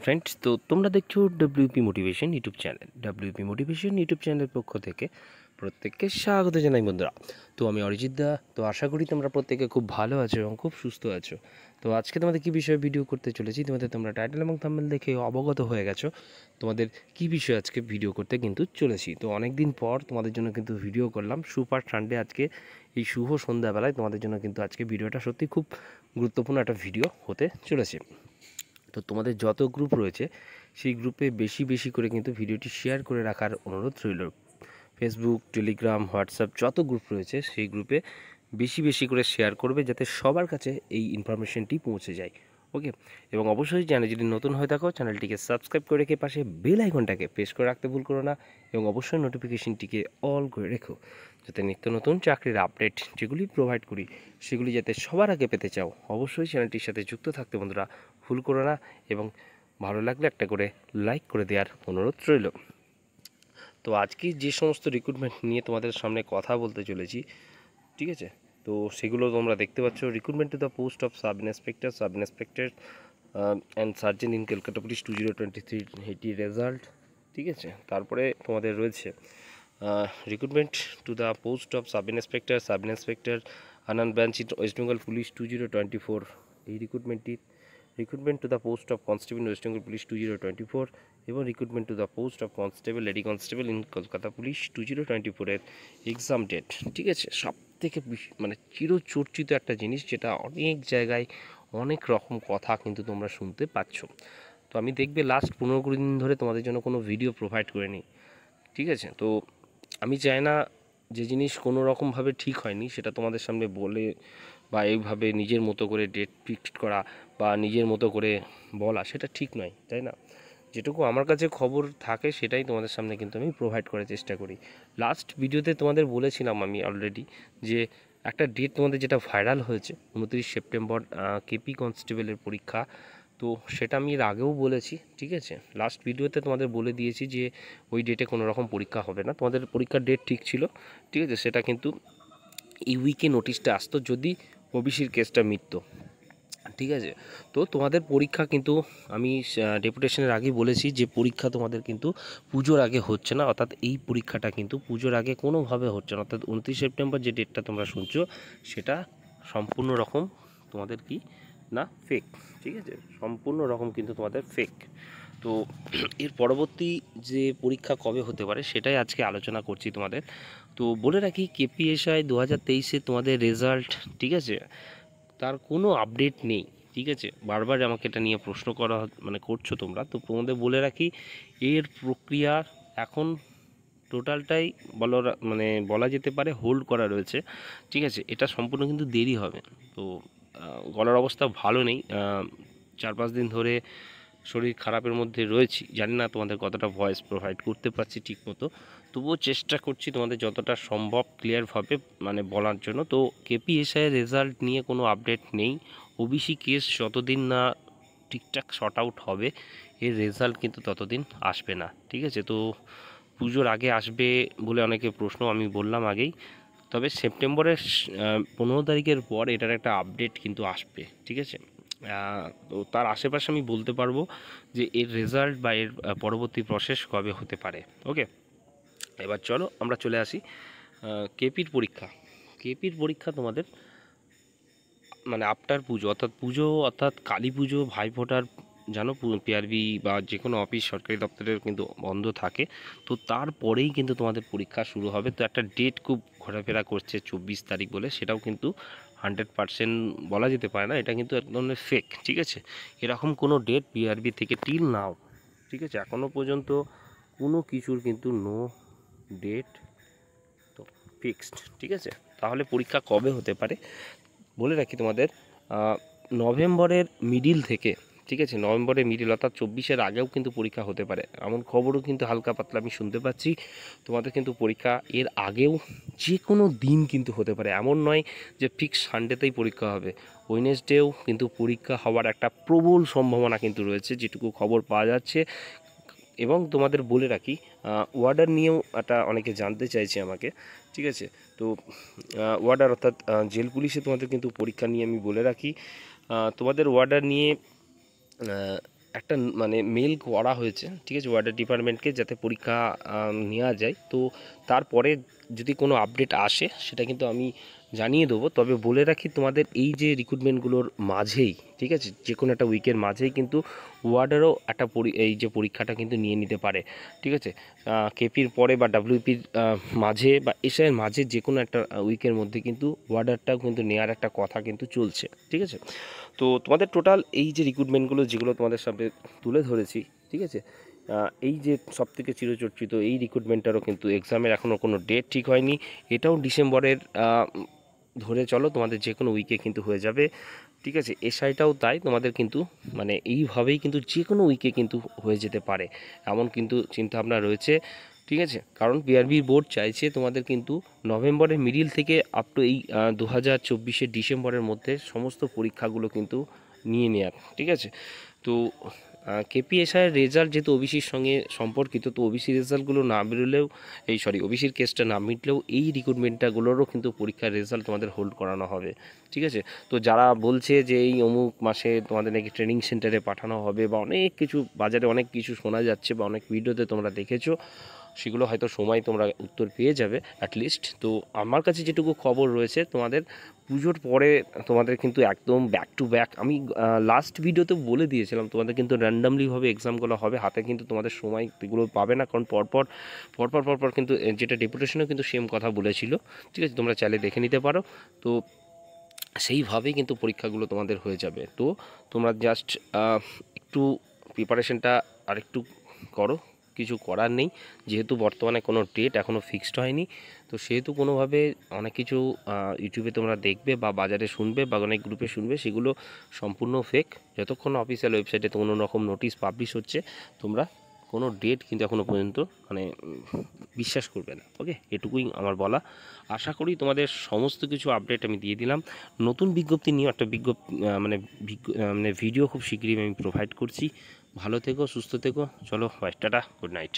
Friends, তো তোমরা দেখছো WP motivation YouTube channel. WP motivation YouTube চ্যানেলের পক্ষ থেকে প্রত্যেককে স্বাগত জানাই বন্ধুরা। তো আমি অরিজিৎ দা। তো আশা করি তোমরা প্রত্যেকে খুব ভালো আছো এবং খুব সুস্থ আছো। তো আজকে তোমাদের কী বিষয়ে ভিডিও করতে চলেছি, তোমরা টাইটেল এবং থাম্বনেল দেখে অবগত হয়ে গেছো তোমাদের কী বিষয়ে আজকে ভিডিও করতে কিন্তু চলেছি। তো অনেক দিন পর তোমাদের জন্য কিন্তু ভিডিও করলাম সুপার সানডে। আজকে এই শুভ সন্ধ্যাবেলায় তোমাদের জন্য কিন্তু আজকে ভিডিওটা সত্যি খুব গুরুত্বপূর্ণ একটা ভিডিও হতে চলেছে। তো তোমাদের যত গ্রুপ রয়েছে সেই গ্রুপে বেশি বেশি করে কিন্তু ভিডিওটি শেয়ার করে রাখার অনুরোধ রইল। ফেসবুক, টেলিগ্রাম, হোয়াটসঅ্যাপ যত গ্রুপ রয়েছে সেই গ্রুপে বেশি বেশি করে শেয়ার করবে, যাতে সবার কাছে এই ইনফরমেশনটি পৌঁছে যায়। ওকে, এবং অবশ্যই চ্যানেল যদি নতুন হয়ে থাকো চ্যানেলটিকে সাবস্ক্রাইব করে রেখে পাশে বেল আইকনটাকে প্রেস করে রাখতে ভুল করো না, এবং অবশ্যই নোটিফিকেশনটিকে অল করে রেখো, যাতে নিত্য নতুন চাকরির আপডেট যেগুলি প্রোভাইড করি সেগুলি যাতে সবার আগে পেতে চাও অবশ্যই চ্যানেলটির সাথে যুক্ত থাকতে বন্ধুরা ভুল করো না, এবং ভালো লাগলে একটা করে লাইক করে দেওয়ার অনুরোধ রইল। তো আজকে যে সমস্ত রিক্রুটমেন্ট নিয়ে তোমাদের সামনে কথা বলতে চলেছি, ঠিক আছে, তো সেগুলো তোমরা দেখতে পাচ্ছ। Recruitment to the post of sub inspector and sergeant in Kolkata police 2023 এটি রেজাল্ট, ঠিক আছে। তারপরে তোমাদের রয়েছে recruitment to the post of sub inspector আনান branch in West Bengal police 2024, এই recruitment to the post of constable West Bengal police 2024, এবং recruitment to the post of constable lady constable in Kolkata police 2024 exam date, ঠিক আছে। সব থেকে মানে চিরচর্চিত একটা জিনিস, যেটা অনেক জায়গায় অনেক রকম কথা কিন্তু তোমরা শুনতে পাচ্ছ। তো আমি দেখবে লাস্ট 15-20 দিন ধরে তোমাদের জন্য কোনো ভিডিও প্রোভাইড করে নিই, ঠিক আছে। তো আমি চাই না যে জিনিস কোনো রকমভাবে ঠিক হয়নি সেটা তোমাদের সামনে বলে, বা এইভাবে নিজের মতো করে ডেট ফিক্সড করা বা নিজের মতো করে বলা, সেটা ঠিক নয়, তাই না। যেটুকু আমার কাছে খবর থাকে সেটাই তোমাদের সামনে কিন্তু আমি প্রোভাইড করার চেষ্টা করি। লাস্ট ভিডিওতে তোমাদের বলেছিলাম আমি অলরেডি যে একটা ডেট তোমাদের যেটা ভাইরাল হয়েছে 29 সেপ্টেম্বর কেপি কনস্টেবলের পরীক্ষা। তো সেটা আমি এর আগেও বলেছি, ঠিক আছে। লাস্ট ভিডিওতে তোমাদের বলে দিয়েছি যে ওই ডেটে কোনো রকম পরীক্ষা হবে না, তোমাদের পরীক্ষার ডেট ঠিক ছিল, ঠিক আছে। সেটা কিন্তু এই উইকে নোটিশটা আসতো যদি ওবিসির কেসটা মিটতো, ঠিক আছে। তো তোমাদের পরীক্ষা কিন্তু আমি ডেপুটেশনের আগেই বলেছি যে পরীক্ষা তোমাদের কিন্তু পুজোর আগে হচ্ছে না, অর্থাৎ এই পরীক্ষাটা কিন্তু পুজোর আগে কোনোভাবে হচ্ছে না। অর্থাৎ 29 সেপ্টেম্বর যে ডেটটা তোমরা শুনছো সেটা সম্পূর্ণ রকম তোমাদের কি না ফেক, ঠিক আছে, সম্পূর্ণ রকম কিন্তু তোমাদের ফেক। তো এর পরবর্তী যে পরীক্ষা কবে হতে পারে সেটাই আজকে আলোচনা করছি তোমাদের। তো বলে রাখি কেপিএসআই 2023-এ তোমাদের রেজাল্ট, ঠিক আছে, তার কোনো আপডেট নেই, ঠিক আছে। বারবার আমাকে এটা নিয়ে প্রশ্ন করা মানে করছো তোমরা, তো তোমাদের বলে রাখি এর প্রক্রিয়া এখন টোটালটাই মানে বলা যেতে পারে হোল্ড করা রয়েছে, ঠিক আছে। এটা সম্পূর্ণ কিন্তু দেরি হবে। তো গলার অবস্থা ভালো নেই, 4-5 দিন ধরে শরীর খারাপের মধ্যে রয়েছি, জানি না তোমাদের কতটা ভয়েস প্রোভাইড করতে পারছি ঠিক মতো, তবুও চেষ্টা করছি তোমাদের যতটা সম্ভব ক্লিয়ারভাবে মানে বলার জন্য। তো কেপিএসআইয়ের রেজাল্ট নিয়ে কোনো আপডেট নেই। ওবিসি কেস যতদিন না ঠিকঠাক শর্ট আউট হবে এর রেজাল্ট কিন্তু ততদিন আসবে না, ঠিক আছে। তো পুজোর আগে আসবে বলে অনেকে প্রশ্ন, আমি বললাম আগেই, তবে সেপ্টেম্বরের 15 তারিখের পর এটার একটা আপডেট কিন্তু আসবে, ঠিক আছে। তো তার আশেপাশে আমি বলতে পারবো যে এর রেজাল্ট বা এর পরবর্তী প্রসেস কবে হতে পারে। ওকে, এবার চলো আমরা চলে আসি কেপির পরীক্ষা তোমাদের মানে আফটার পুজো, অর্থাৎ কালী পুজো, ভাইফোঁটার, জানো পিআরবি বা যে কোনো অফিস সরকারি দপ্তরের কিন্তু বন্ধ থাকে। তো তারপরেই কিন্তু তোমাদের পরীক্ষা শুরু হবে। তো একটা ডেট খুব ঘোরাফেরা করছে 24 তারিখ বলে, সেটাও কিন্তু 100% বলা যেতে পারে না, এটা কিন্তু এক ধরনের ফেক, ঠিক আছে। এরকম কোনো ডেট পিআরবি থেকে টিল নাও, ঠিক আছে, এখনও পর্যন্ত কোনো কিছুর কিন্তু নো ডেট তো ফিক্সড, ঠিক আছে। তাহলে পরীক্ষা কবে হতে পারে বলে রাখি তোমাদের নভেম্বরের মিডিল থেকে, ঠিক আছে, নভেম্বরের মিডিল অর্থাৎ 24-এর আগেও কিন্তু পরীক্ষা হতে পারে, এমন খবরও কিন্তু হালকা পাতলা আমি শুনতে পাচ্ছি। তোমাদের কিন্তু পরীক্ষা এর আগেও যে কোনো দিন কিন্তু হতে পারে, এমন নয় যে ফিক্স সানডেতেই পরীক্ষা হবে। ওয়েডনেসডেও কিন্তু পরীক্ষা হওয়ার একটা প্রবল সম্ভাবনা কিন্তু রয়েছে, যেটুকু খবর পাওয়া যাচ্ছে। এবং তোমাদের বলে রাখি ওয়ার্ডার নিয়েও একটা অনেকে জানতে চাইছে আমাকে, ঠিক আছে। তো ওয়ার্ডার অর্থাৎ জেল পুলিশে তোমাদের কিন্তু পরীক্ষা নিয়ে আমি বলে রাখি তোমাদের ওয়ার্ডার নিয়ে একটা মানে মেল করা হয়েছে, ঠিক আছে, ওয়াটার ডিপার্টমেন্টকে, যাতে পরীক্ষা নেওয়া যায়। তো তারপরে যদি কোনো আপডেট আসে সেটা কিন্তু আমি জানিয়ে দেবো। তবে বলে রাখি, তোমাদের এই যে রিক্রুটমেন্টগুলোর মাঝেই, ঠিক আছে, যে কোনো একটা উইকের মাঝেই কিন্তু ওয়ার্ডেরও একটা এই যে পরীক্ষাটা কিন্তু নিয়ে নিতে পারে, ঠিক আছে। কেপির পরে বা ডাব্লিউপির মাঝে বা এসআইয়ের মাঝে যে কোনো একটা উইকের মধ্যে কিন্তু ওয়ার্ডারটাও কিন্তু নেওয়ার একটা কথা কিন্তু চলছে, ঠিক আছে। তো তোমাদের টোটাল এই যে রিক্রুটমেন্টগুলো যেগুলো তোমাদের সামনে তুলে ধরেছি, ঠিক আছে, এই যে সবথেকে চিরচর্চিত এই রিক্রুটমেন্টটারও কিন্তু এক্সামের এখনও কোনো ডেট ঠিক হয়নি। এটাও ডিসেম্বরের ধরে চলো, তোমাদের যে কোনো উইকে কিন্তু হয়ে যাবে, ঠিক আছে। এসআইটাও তাই, তোমাদের কিন্তু মানে এইভাবেই কিন্তু যে কোনো উইকে কিন্তু হয়ে যেতে পারে, এমন কিন্তু চিন্তাভাবনা রয়েছে, ঠিক আছে। কারণ পিআরবি বোর্ড চাইছে তোমাদের কিন্তু নভেম্বরের মিডিল থেকে আপ টু এই 2024 ডিসেম্বরের মধ্যে সমস্ত পরীক্ষাগুলো কিন্তু নিয়ে নেওয়ার, ঠিক আছে। তো কেপিএসআইয়ের রেজাল্ট যেহেতু ওবিসির সঙ্গে সম্পর্কিত, তো ওবিসি রেজাল্টগুলো না বেরোলেও ওবিসির কেসটা না মিটলেও এই রিক্রুটমেন্টগুলোরও কিন্তু পরীক্ষার রেজাল্ট তোমাদের হোল্ড করানো হবে, ঠিক আছে। তো যারা বলছে যে এই অমুক মাসে তোমাদের নাকি ট্রেনিং সেন্টারে পাঠানো হবে বা অনেক কিছু বাজারে অনেক কিছু শোনা যাচ্ছে বা অনেক ভিডিওতে তোমরা দেখেছো, সেগুলো হয়তো সময় তোমরা উত্তর পেয়ে যাবে অ্যাটলিস্ট। তো আমার কাছে যেটুকু খবর রয়েছে, তোমাদের পুজোর পরে তোমাদের কিন্তু একদম ব্যাক টু ব্যাক, আমি লাস্ট ভিডিওতে বলে দিয়েছিলাম তোমাদের কিন্তু র্যান্ডামলিভাবে এক্সামগুলো হবে, হাতে কিন্তু তোমাদের সময় এগুলো পাবে না, কারণ পরপর পরপর পরপর কিন্তু যেটা ডেপুটেশনেও কিন্তু সেম কথা বলেছিল, ঠিক আছে, তোমরা চাইলে দেখে নিতে পারো। তো সেইভাবেই কিন্তু পরীক্ষাগুলো তোমাদের হয়ে যাবে। তো তোমরা জাস্ট একটু প্রিপারেশনটা আরেকটু করো, কিছু করার নেই, যেহেতু বর্তমানে কোনো ডেট এখনও ফিক্সড হয়নি। তো সেহেতু কোনোভাবে অনেক কিছু ইউটিউবে তোমরা দেখবে বা বাজারে শুনবে বা অনেক গ্রুপে শুনবে, সেগুলো সম্পূর্ণ ফেক। যতক্ষণ অফিসিয়াল ওয়েবসাইটে কোনো রকম নোটিশ পাবলিশ হচ্ছে, তোমরা কোনো ডেট কিন্তু এখনও পর্যন্ত মানে বিশ্বাস করবে না। ওকে, এটুকুই আমার বলা। আশা করি তোমাদের সমস্ত কিছু আপডেট আমি দিয়ে দিলাম। নতুন বিজ্ঞপ্তি নিয়ে একটা মানে ভিডিও খুব শীঘ্রই আমি প্রোভাইড করছি। ভালো থেকো, সুস্থ থেকো, চলো বাই, টাটা, গুড নাইট।